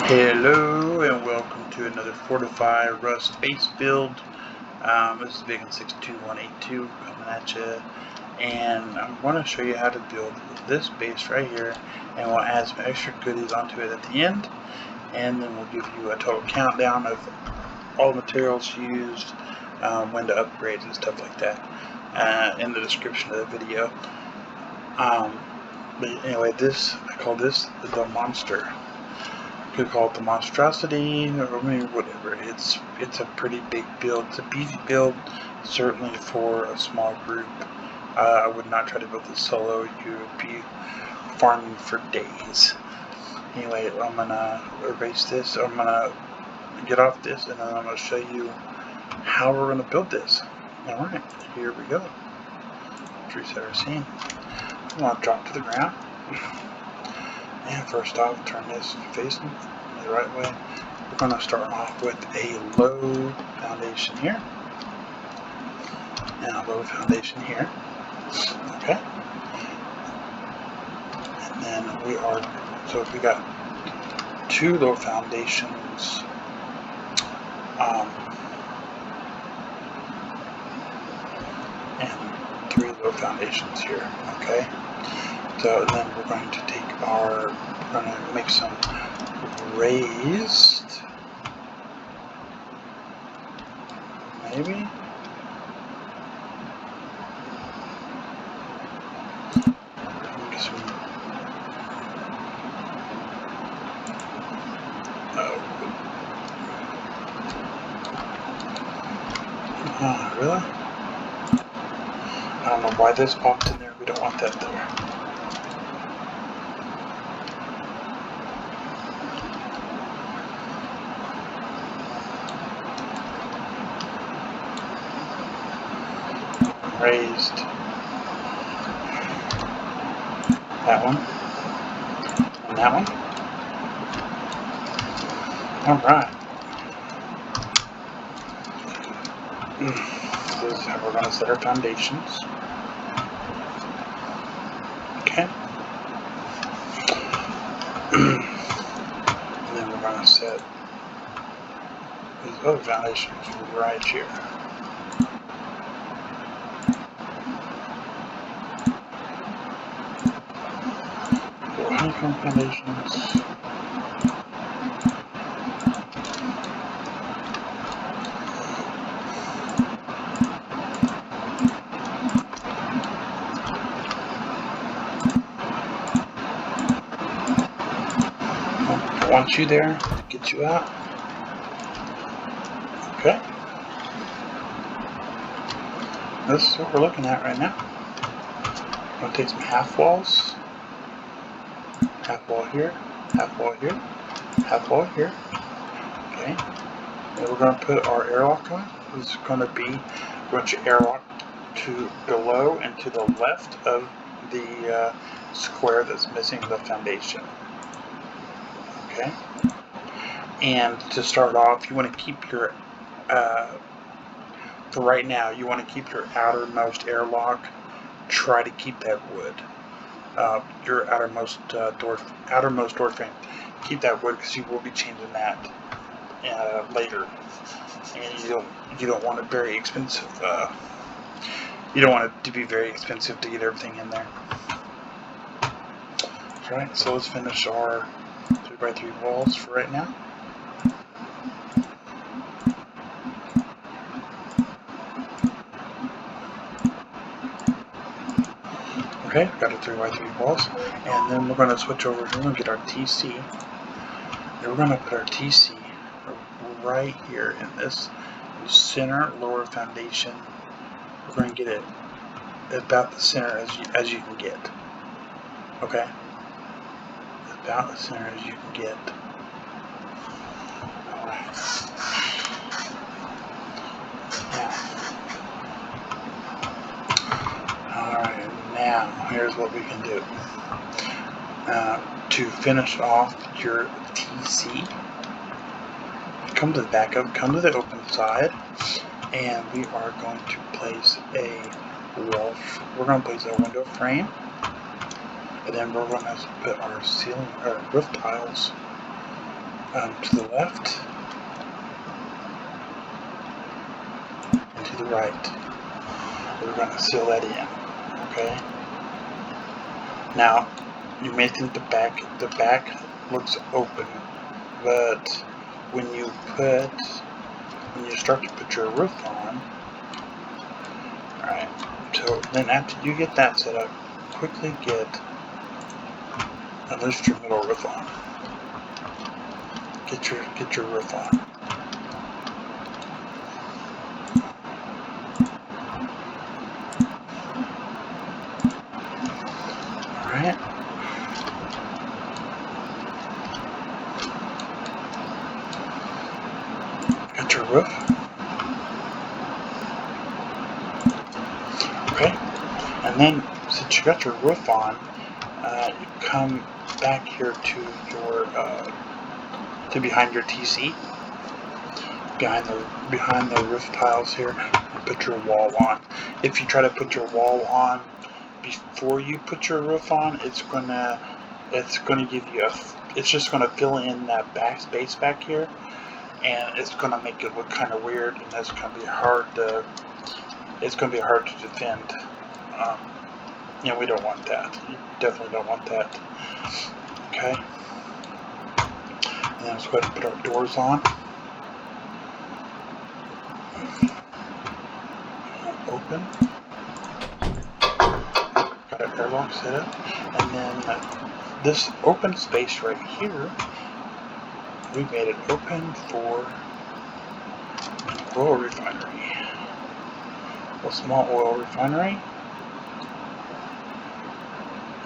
Hello and welcome to another Fortify Rust base build. This is Biggin62182 coming at you, and I'm going to show you how to build this base right here, and we'll add some extra goodies onto it at the end, and then we'll give you a total countdown of all the materials used, when to upgrade and stuff like that in the description of the video. But anyway, I call this the monster. You could call it the monstrosity, or whatever. It's a pretty big build. It's a beefy build, certainly for a small group. I would not try to build this solo. You would be farming for days. Anyway, I'm gonna erase this. I'm gonna get off this, and then I'm gonna show you how we're gonna build this. All right, here we go. Let's reset our scene. I'm gonna drop to the ground. And first off, turn this facing the right way. We're going to start off with a low foundation here. And a low foundation here. Okay. And then so if we got two low foundations, and three low foundations here. Okay. So then we're going to make some raised, maybe. Get some, really? I don't know why this popped in there. We don't want that there. Raised that one and that one. Alright. This is how we're going to set our foundations. Okay. And then we're going to set these other foundations right here. Honeycomb foundations. I want you there to get you out. Okay. This is what we're looking at right now. I'm going to take some half walls. Half wall here, half wall here, half wall here. Okay. And we're going to put our airlock on. This is going to be a bunch of airlock to below and to the left of the square that's missing the foundation. Okay. And to start off, you want to keep your, for right now, you want to keep your outermost airlock. Try to keep that wood. Your outermost door frame. Keep that wood because you will be changing that later, and you don't want it very expensive. You don't want it to be very expensive to get everything in there. Alright, so let's finish our 3x3 walls for right now. Okay, got our 3x3 walls, and then we're going to switch over. We're going to get our TC, and we're going to put our TC right here in this center lower foundation. We're going to get it about the center as you can get. Okay, about the center as you can get. All right. Now, here's what we can do. To finish off your TC, come to the backup, come to the open side, and we are going to place a wall. We're going to place a window frame, and then we're going to put our ceiling or roof tiles to the left and to the right. We're going to seal that in. Okay. Now, you may think the back looks open, but when you start to put your roof on, alright, so then after you get that set up, quickly unleash your middle roof on. Get your roof on. Alright. Got your roof. Okay. And then since you got your roof on, you come back here to your behind your TC, behind the roof tiles here, and put your wall on. If you try to put your wall on before you put your roof on, it's gonna give you it's just gonna fill in that back space back here, and it's gonna make it look kind of weird, and that's gonna be hard to defend. We don't want that. You definitely don't want that. Okay. And then let's go ahead and put our doors on. Open. Got our airlock set up. And then this open space right here, we made it open for an oil refinery. A small oil refinery.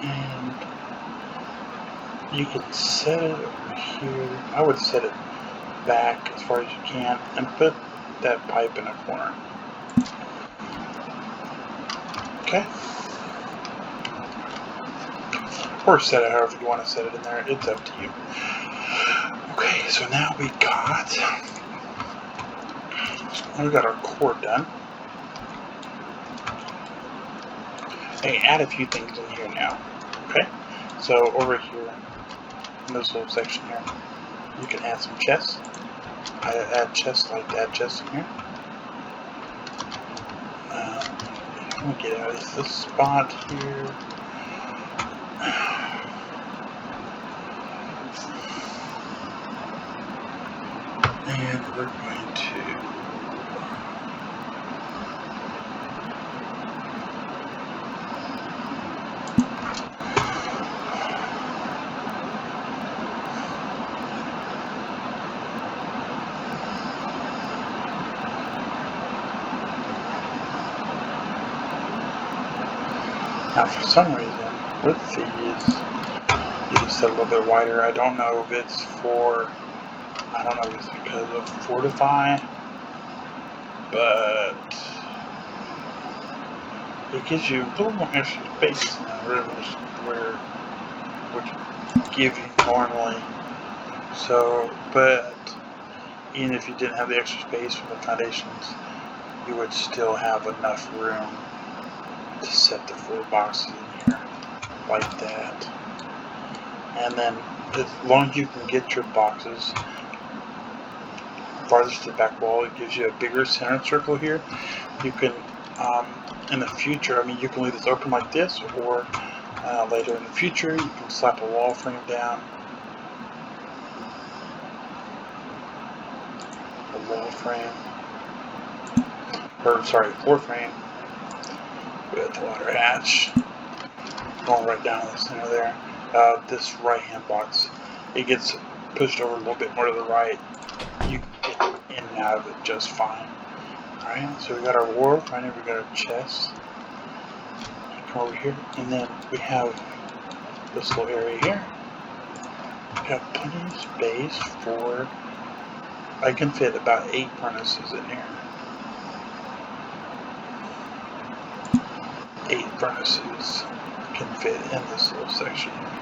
And you can set it over here. I would set it back as far as you can and put that pipe in a corner. Okay. Or set it however you want to set it in there. It's up to you. Okay, so now we got our core done. Hey, add a few things in here now. Okay, so over here in this little section here, you can add some chests. I add chests, like to add chests in here. I'm gonna get out of this spot here. And we're going to now, for some reason, with these, you can set a little bit wider. I don't know if it's because of Fortify, but it gives you a little more extra space in the rooms where would give you normally. So, but even if you didn't have the extra space for the foundations, you would still have enough room to set the 4 boxes in here like that. And then as long as you can get your boxes farthest to the back wall, it gives you a bigger center circle here. You can in the future, you can leave this open like this, or later in the future you can slap a wall frame down, floor frame with a water hatch going right down the center there. This right hand box, it gets pushed over a little bit more to the right. You can get in and out of it just fine. Alright, so we got our wharf, right here we got our chest. Come over here, and then we have this little area here. We have plenty of space for, I can fit about 8 furnaces in here. 8 furnaces can fit in this little section here.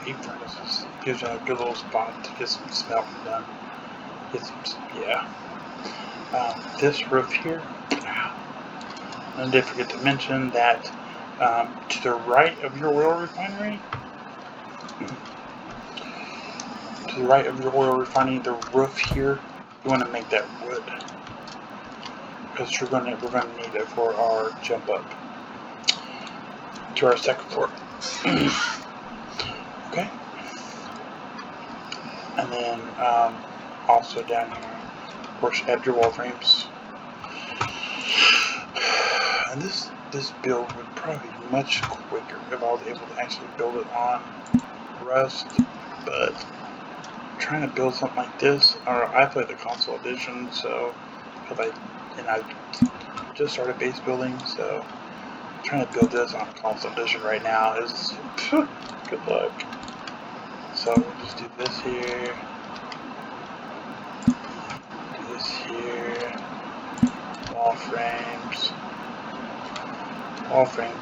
8 furnaces. Gives you a good little spot to get some smelting done. Get some, yeah. This roof here, and I did forget to mention that to the right of your oil refinery, the roof here, you want to make that wood, because we're gonna need it for our jump up to our second floor. Okay, and then also down here, of course, add your wall frames. And this build would probably be much quicker if I was able to actually build it on Rust, but trying to build something like this, or I played the console edition, so I just started base building, so trying to build this on console edition right now is good luck. So we'll just do this here, wall frames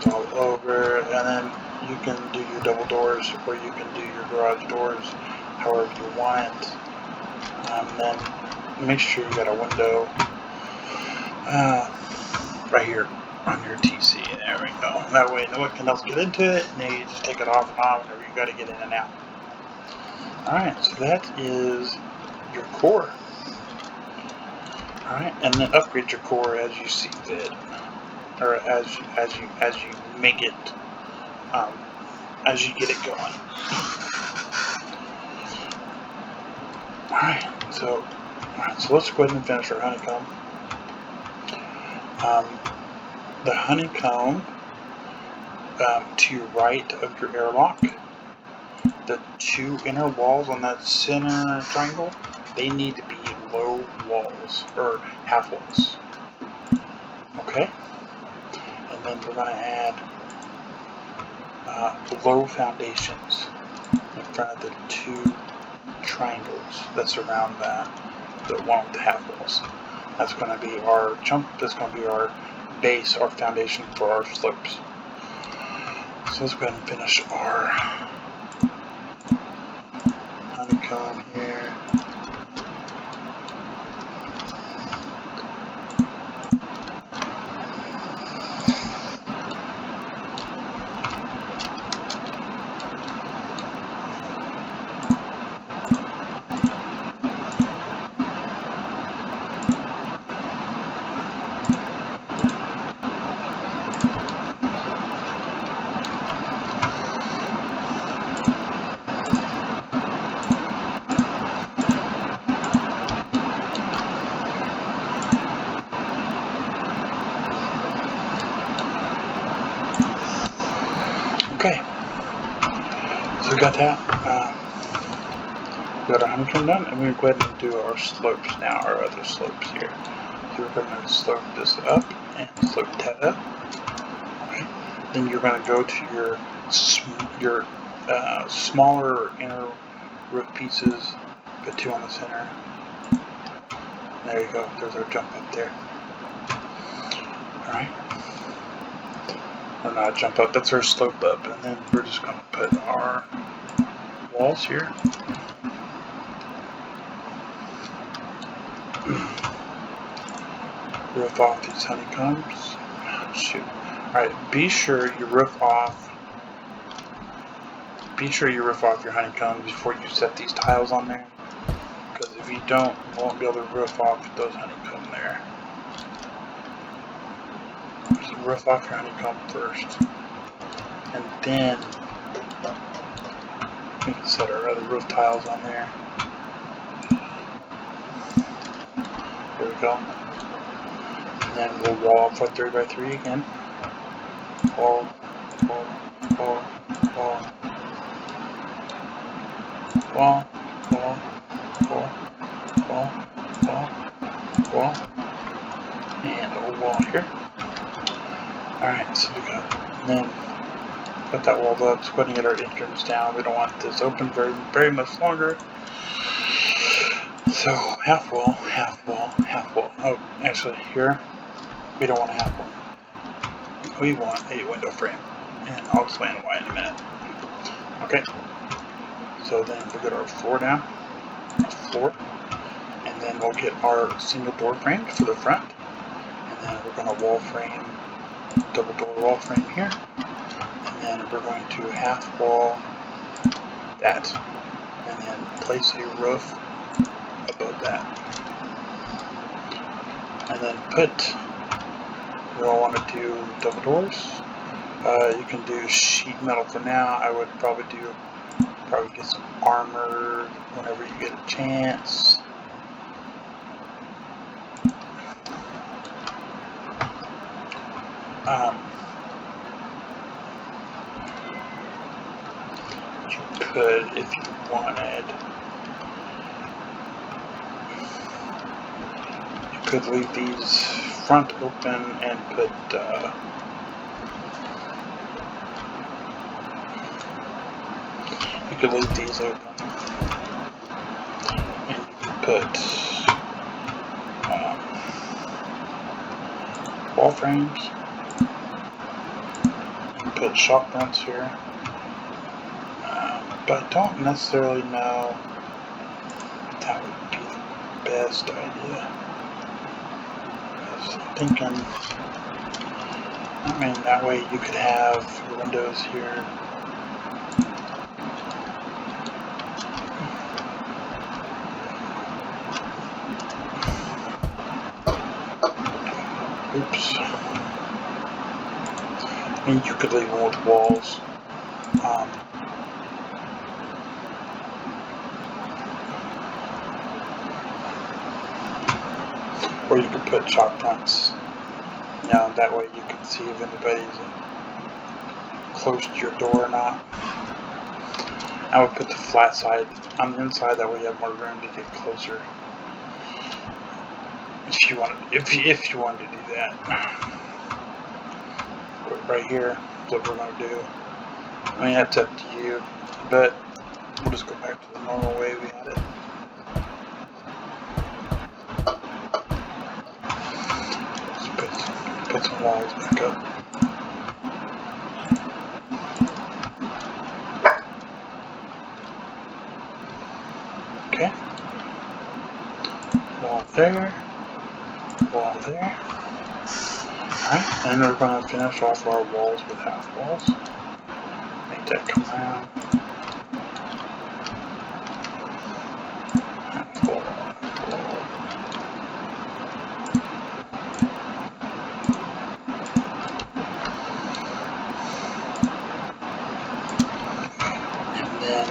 all over, and then you can do your double doors, or you can do your garage doors however you want. Then make sure you got a window right here on your TC. There we go. That way no one can else get into it, and then you just take it off and on whenever you got to get in and out. Alright, so that is your core. Alright, and then upgrade your core as you see fit, or as you make it, as you get it going. Alright, so let's go ahead and finish our honeycomb. The honeycomb to your right of your airlock, the 2 inner walls on that center triangle, they need to be low walls, or half walls. Okay? And then we're going to add low foundations in front of the 2 triangles that surround the one with the half walls. That's going to be our that's going to be our base, our foundation for our slopes. So let's go ahead and finish our honeycomb here. Okay, so we got that. We got our honeycomb done, and we're going to go ahead and do our slopes now, our other slopes here. So we're going to slope this up and slope that up. Okay, then you're going to go to your smaller inner roof pieces, put 2 on the center. There you go. There's our jump up there. All right. Or not jump up, that's our slope up, and then we're just going to put our walls here. Roof off these honeycombs. Shoot. Alright, be sure you roof off your honeycombs before you set these tiles on there, because if you don't, you won't be able to roof off those honeycomb there. So roof off your honeycomb first, and then we can set our other roof tiles on there. There we go. And then we'll wall up our 3x3 again. Wall, wall, wall, wall, wall, wall, wall, wall, wall, wall, and a wall here. Alright, so we got, and then got that wall up. Let's go ahead and get our entrance down. We don't want this open very much longer. So half wall, half wall, half wall. Oh, actually here, we don't want a half wall. We want a window frame, and I'll explain why in a minute. Okay, So then we'll get our floor down, and then we'll get our single door frame for the front, and then we're going to wall frame, double door wall frame here, and then we're going to half wall that, and then place a roof above that, and then put, we all want to do double doors. You can do sheet metal for now. I would probably get some armor whenever you get a chance. You could, if you wanted, you could leave these front open and put you could leave these open and you could put wall frames and put shop fronts here, but I don't necessarily know if that would be the best idea. I'm thinking, I mean, that way you could have windows here. Oops. And you could leave them with walls. Or you could put shop fronts. That way you can see if anybody's close to your door or not. I would put the flat side on the inside, that way you have more room to get closer. If you wanted to do that. But right here is what we're going to do. I mean, that's up to you, but we'll just go back to the normal way we had it. Just put some walls back up. Okay. Wall there. Wall there. Alright, and we're going to finish off our walls with half walls. Make that come around. Half wall, half wall. And then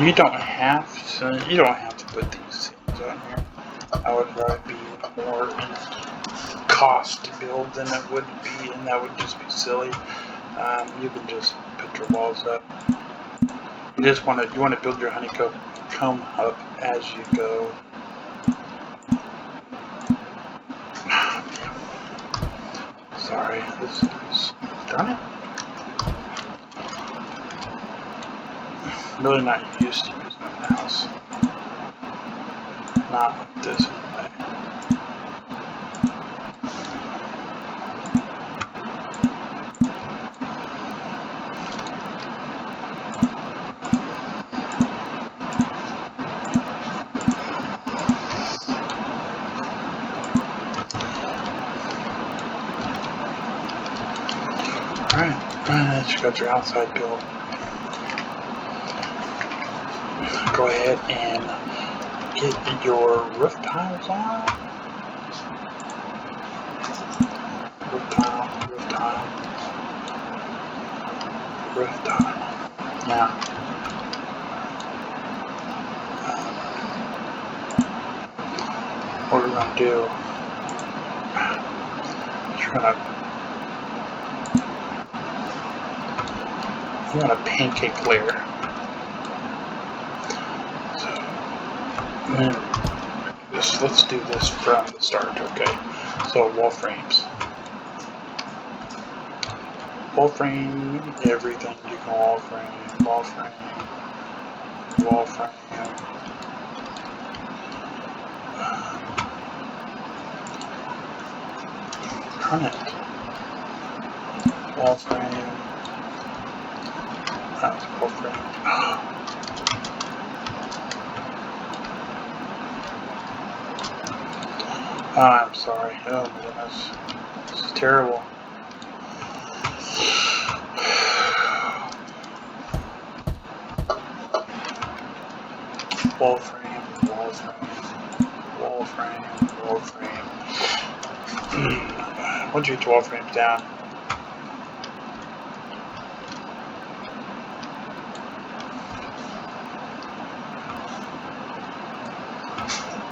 you don't have to put these things on here. I would probably be more in cost to build than it would be, and that would just be silly. You can just put your walls up. You want to build your honeycomb up as you go. Sorry, this is darn it. I'm really not used to using a mouse. Not like this anyway. Alright, that you got your outside build. Go ahead and get your roof tiles on. Roof tile, roof tile, roof tile. Now, what we're going to do is you want a pancake layer. Let's do this from the start, okay? So wall frames. Wall frame, everything you can wall frame, wall frame, wall frame. Turn it. Wall frame. That's wall frame. I'm sorry. Oh my goodness. This is terrible. Wall frame, wall frame, wall frame, wall frame. Once you get your wall frames down,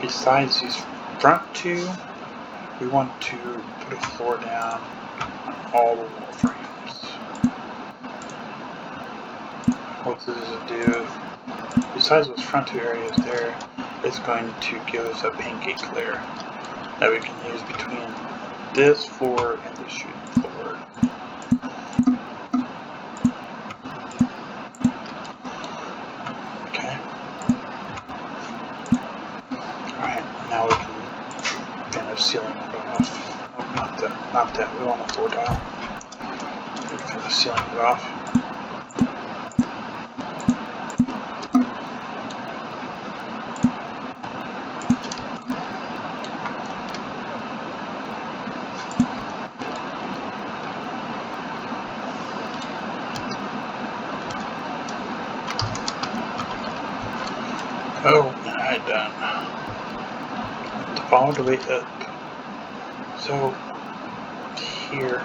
besides these front two, we want to put a floor down on all the wall frames. What this is do, besides those front two areas there, it's going to give us a pancake layer that we can use between this floor and the shooting floor. Okay. Alright, now we can finish sealing it off. Oh, not that, we want a floor tile. We can finish sealing it off. Oh, alright, done. All the way up. So, here.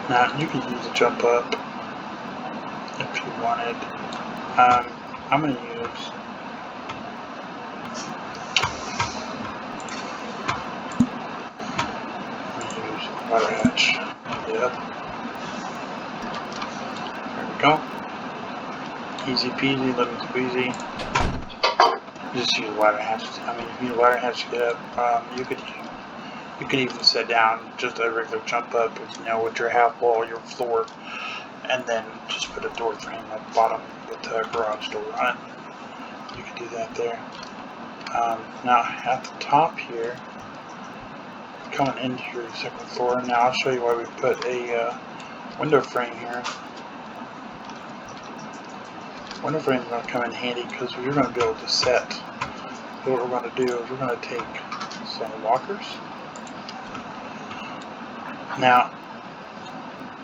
Now, you can use a jump up if you wanted. I'm going to use ladder hatch. Yep. There we go. Easy peasy, lemon squeezy. Just use ladder hatch. I mean, if you use ladder hatch to get up, you could even set down just a regular jump up, with your half wall, your floor, and then just put a door frame at the bottom with a garage door on it. You can do that there. Now at the top here, coming into your second floor. Now I'll show you why we put a window frame here. Window frame is going to come in handy because you're going to be able to set. So what we're going to do is we're going to take some lockers. Now,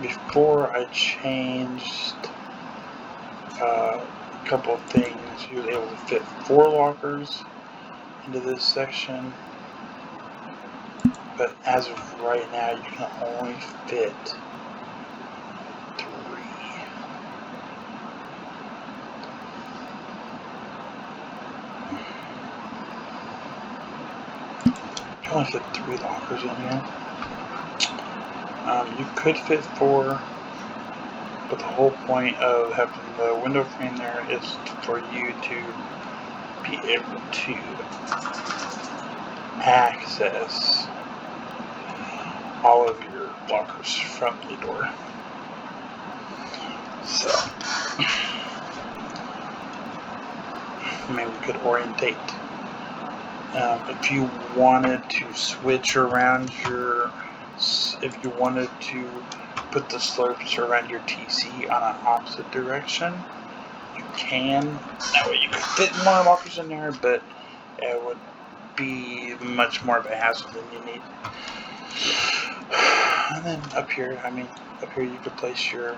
before I changed a couple of things, you were able to fit 4 lockers into this section. But as of right now, you can only fit 3. You can only fit 3 lockers in here. You could fit 4, but the whole point of having the window frame there is for you to be able to access all of your lockers from the door. So, maybe we could orientate. If you wanted to switch around if you wanted to put the slopes around your TC on an opposite direction, you can. That way you could fit more lockers in there, but it would be much more of a hassle than you need. And then up here you could place your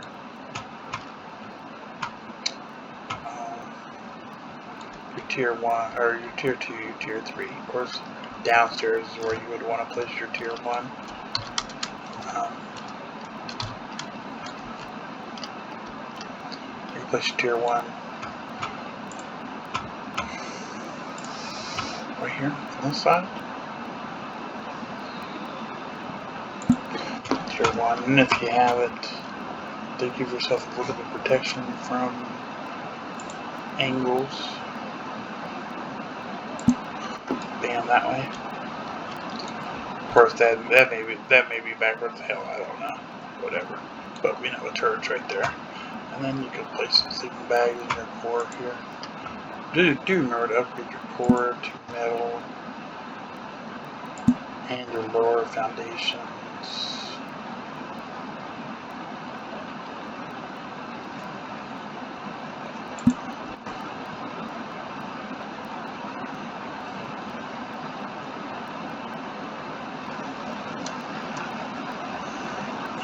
tier 1 or your tier 2, your tier 3. Of course, downstairs is where you would want to place your tier 1. You can place your tier 1 right here on this side. Tier 1, and if you have it to give yourself a little bit of protection from angles. Bam, that way. Of course, that may be backwards. Hell, I don't know. Whatever. But we know a turret's right there. And then you can place some sleeping bags in your core here. Do remember to upgrade your core to metal and your lower foundations.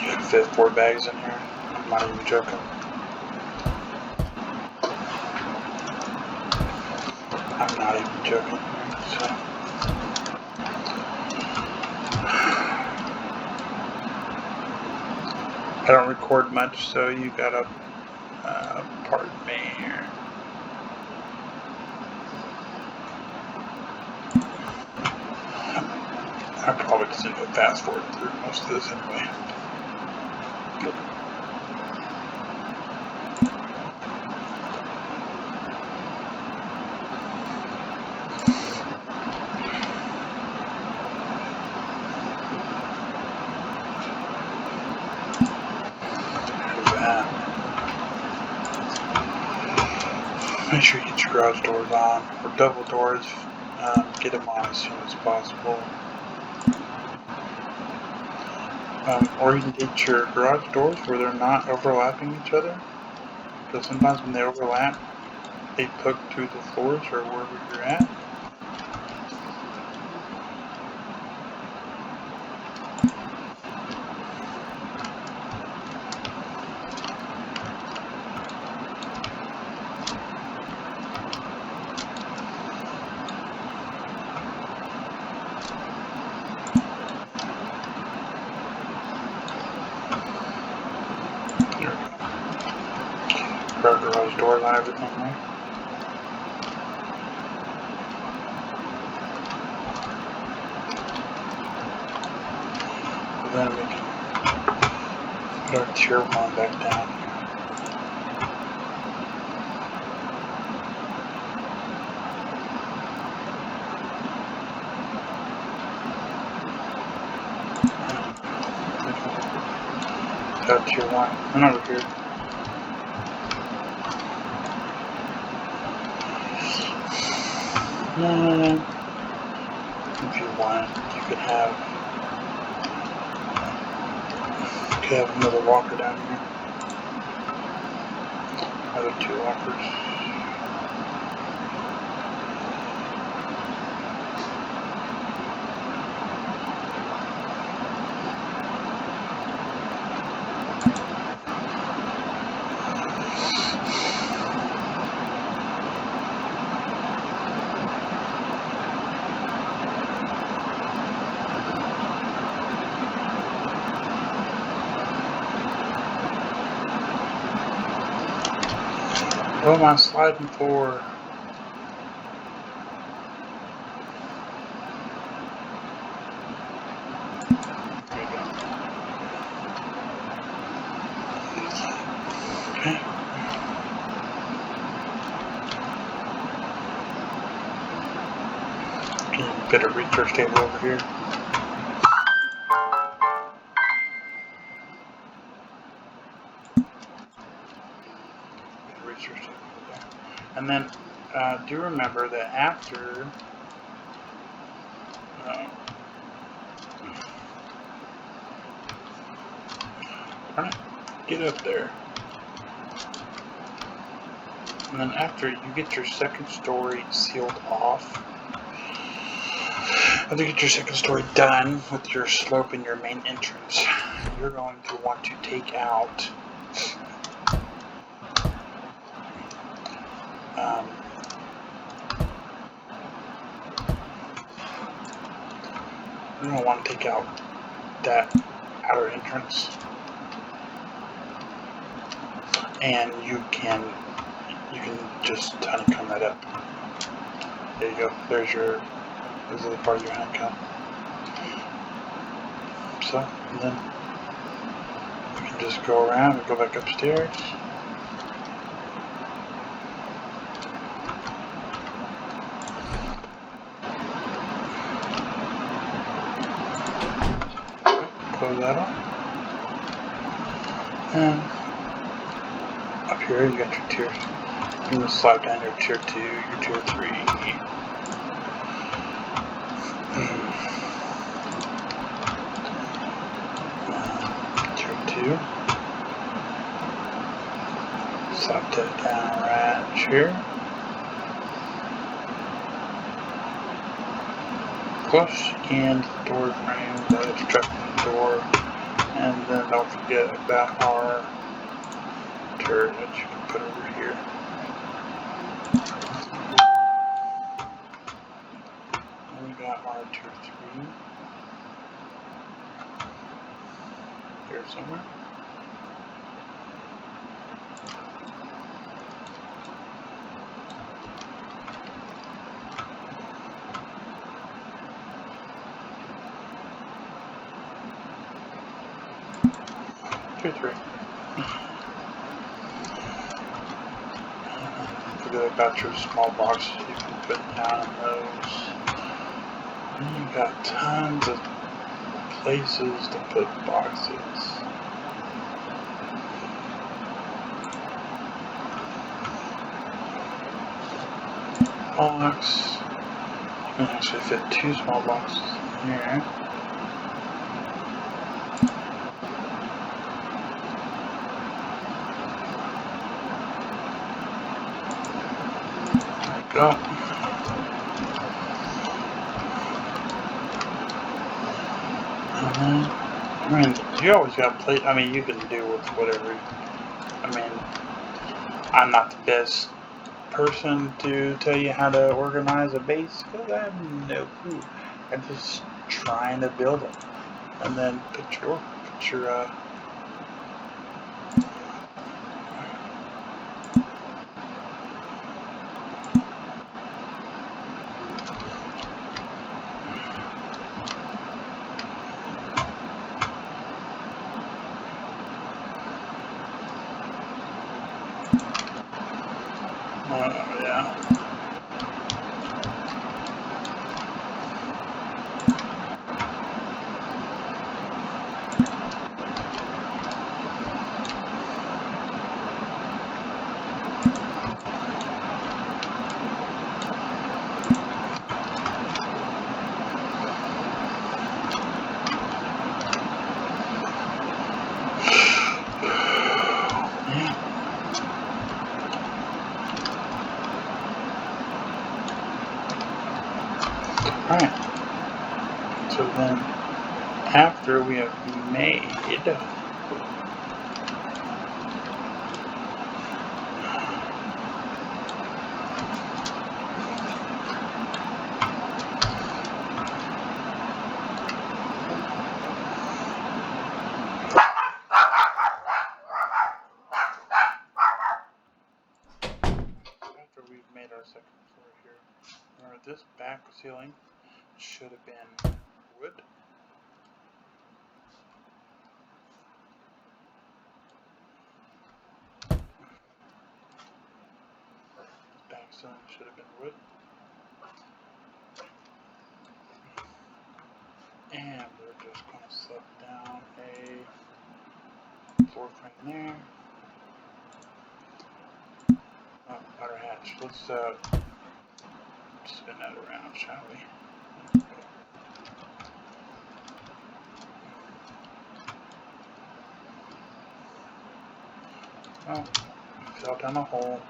You can fit 4 bags in here. I'm not even joking. I'm not even joking. So. I don't record much, so you gotta pardon me here. I'm probably just going to fast forward through most of this anyway. Make sure you get your garage doors on, or double doors. Get them on as soon as possible. Or you can get your garage doors where they're not overlapping each other. Because sometimes when they overlap, they poke through the floors or wherever you're at. Garage doors on everything, right? And then we can put our tier 1 back down. Got tier 1. And over here. If you want, you could have another walker down here. Another 2 walkers. What am I sliding for? There you go. Okay. Can you fit a research table over here? Research table over there. And then do remember that after alright, get up there. And then after you get your second story sealed off, after you get your second story done with your slope and your main entrance, you're going to want to take out you're going to want to take out that outer entrance, and you can just honeycomb that up. There you go. This is the part of your honeycomb. So, and then you can Just go around and go back upstairs. Close that off. And up here you got your tiers. You can slide down your tier 2, your tier 3. Tier 2. Slide that down right here. Push in the door frame, the obstructing door, and then don't forget about our turret that you can put over here. And we got our tier 3 here somewhere. Tier 3. Forget about your small boxes you can put down in those. And you got tons of places to put boxes. Box. You can actually fit 2 small boxes in here. There we go. I mean, you always got plate. I mean, you can do with whatever. I mean, I'm not the best person to tell you how to organize a base because I have no clue. I'm just trying to build it, and then put your yeah. Alright, so then after we have made our second floor here, remember this back ceiling should have been wood. Back ceiling should have been wood. And we're just going to slip down a floor frame there. Oh, outer hatch. Let's spin that around, shall we? Oh, fell down a hole.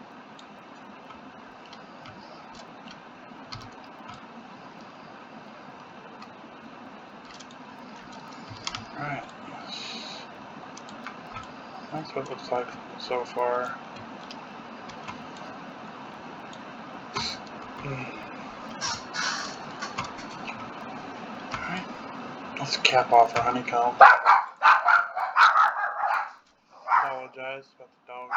Alright. That's what it looks like so far. Alright. Let's cap off our honeycomb. Apologize about the dog.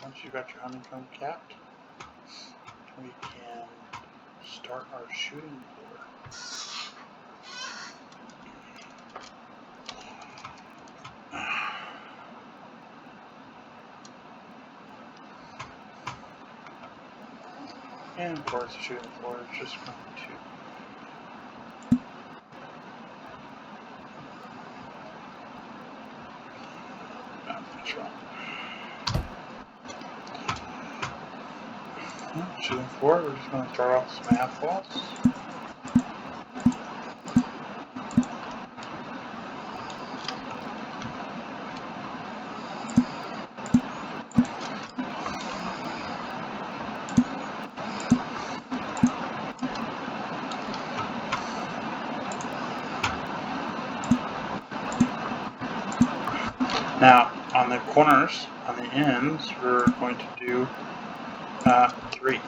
once you've got your honeycomb capped, we can start our shooting floor. And of course, the shooting floor is just going to that's wrong. Shooting floor, we're just going to start off with some half walls. Now, on the corners, on the ends, we're going to do 3.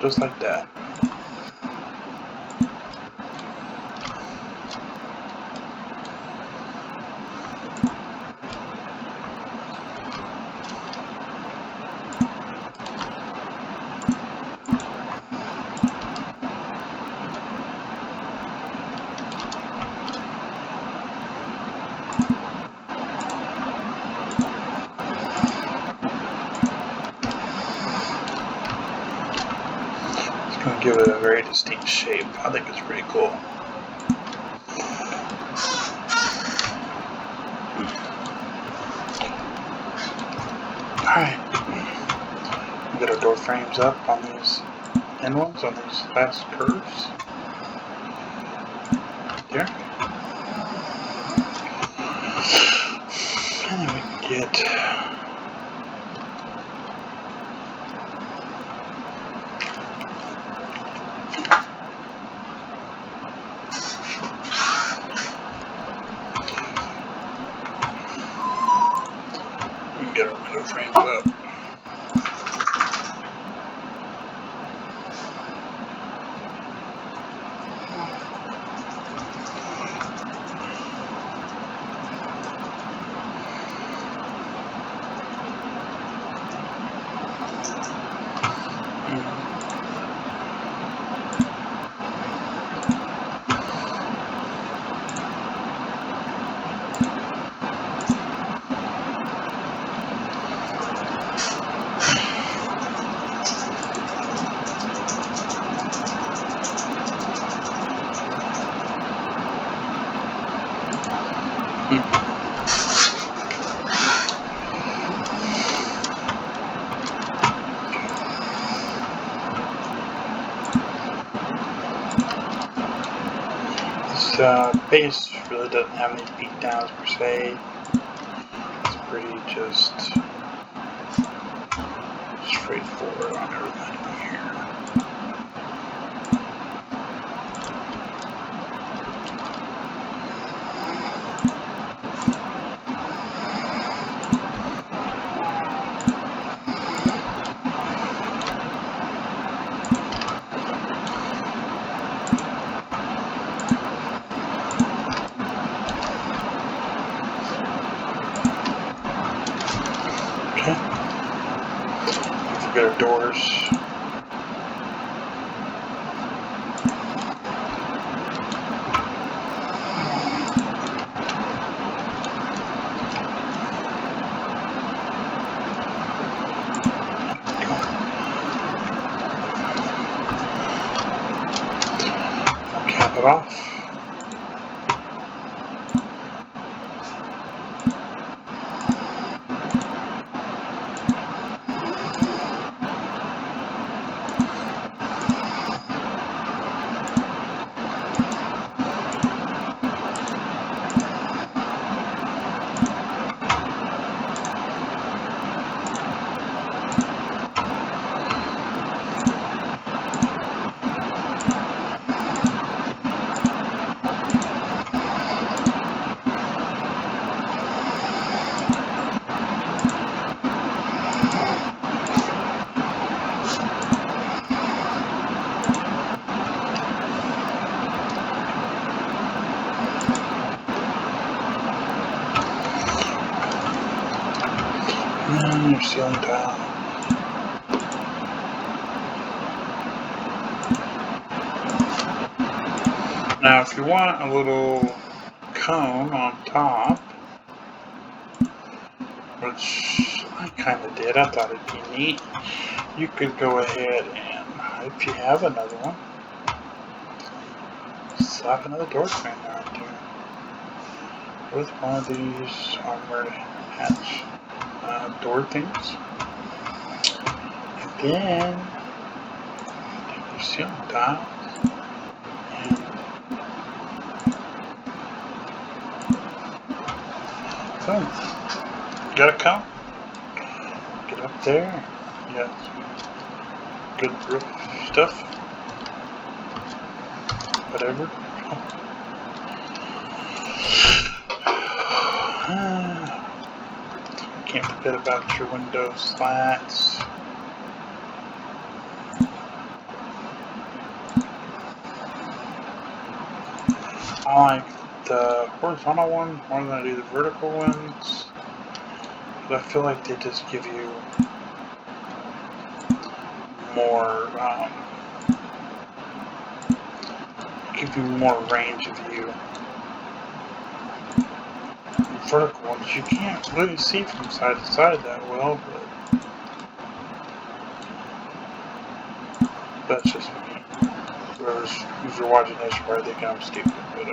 Just like that. Going to give it a very distinct shape. I think it's pretty cool. Alright. We get our door frames up on these end ones, on these last curves. There. And then we can get our window frames up. Base really doesn't have any beat downs per se. It's pretty just straightforward on everything here. Get our doors. Cap it off. ceiling tile. Now if you want a little cone on top, which I kind of did, I thought it'd be neat, you could go ahead and, if you have another one, slap another door frame right there with one of these armored hatch door things. And then take your ceiling tile and boom. Got a cone. Get up there. You got some good roof stuff. Whatever. Can't forget about your window slats. I like the horizontal one more than I do the vertical ones, but I feel like they just give you more range of view. The vertical ones you can't really see from side to side that well, but that's just me. If you're watching this, you probably think I'm stupid, but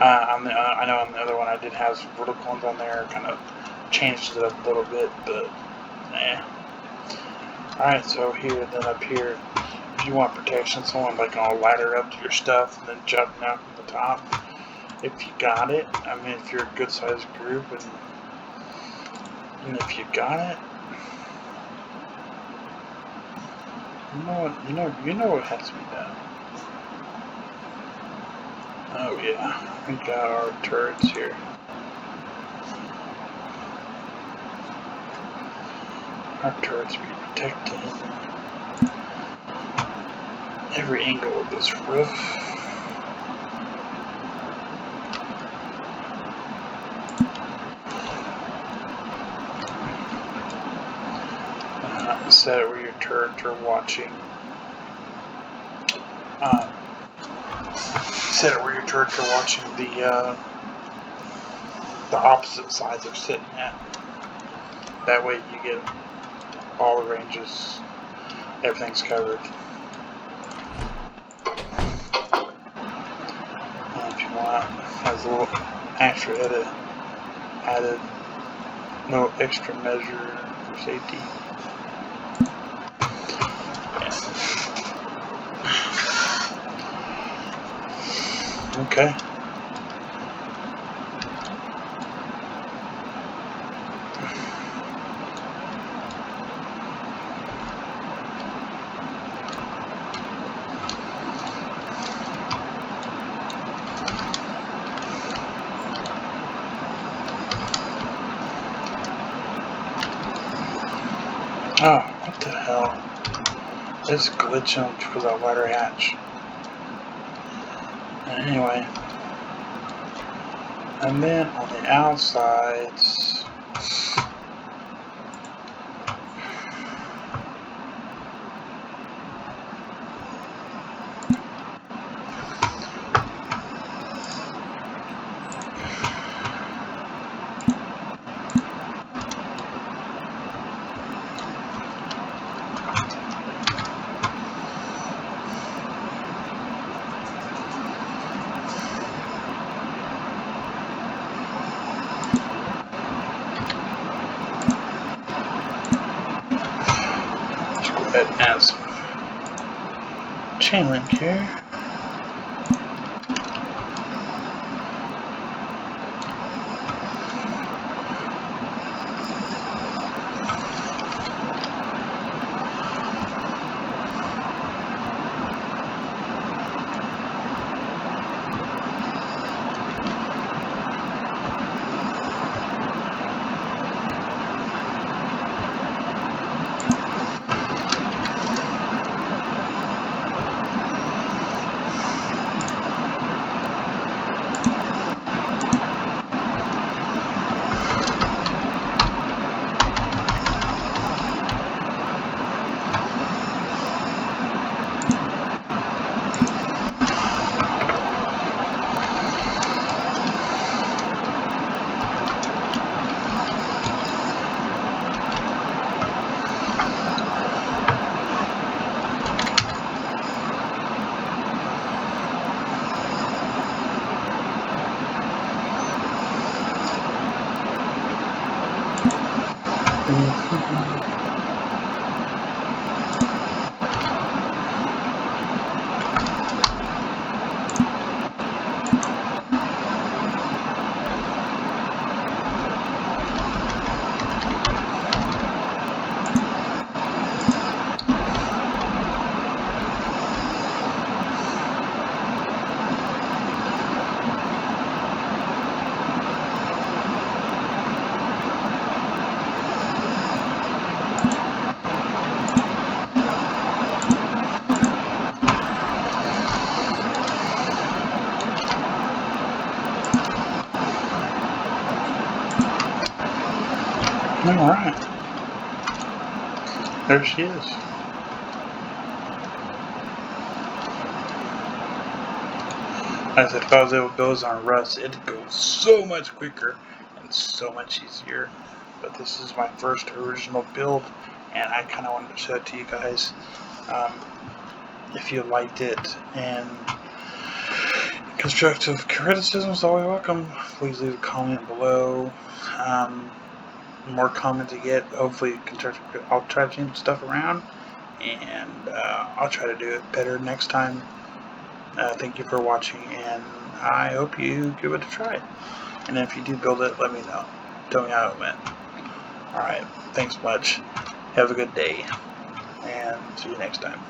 I know on the other one I did have some vertical ones on there, kind of changed it up a little bit, but Alright, so here, then up here, if you want protection, someone like on a ladder up to your stuff and then jumping out from the top, if you got it, I mean, if you're a good sized group and if you got it, you know what has to be done. Oh yeah, we got our turrets here. Our turrets be protected every angle of this roof. Set it where your turrets are watching. Set it where your turrets are watching the opposite sides they're sitting at. That way you get all the ranges. Everything's covered. And if you want, has a little extra added no extra measure for safety. Okay. Oh, what the hell? It's glitching because of that ladder hatch. Anyway. And then on the outsides, and add some chain link here. Alright. There she is. As if I was able to build on Rust, it'd go so much quicker and so much easier. But this is my first original build, and I kind of wanted to show it to you guys. If you liked it, and constructive criticism is always welcome, please leave a comment below. The more comments you get, hopefully I'll try to change stuff around, and I'll try to do it better next time. Thank you for watching, and I hope you give it a try. And if you do build it, let me know. Tell me how it went. Alright, thanks much. Have a good day, and see you next time.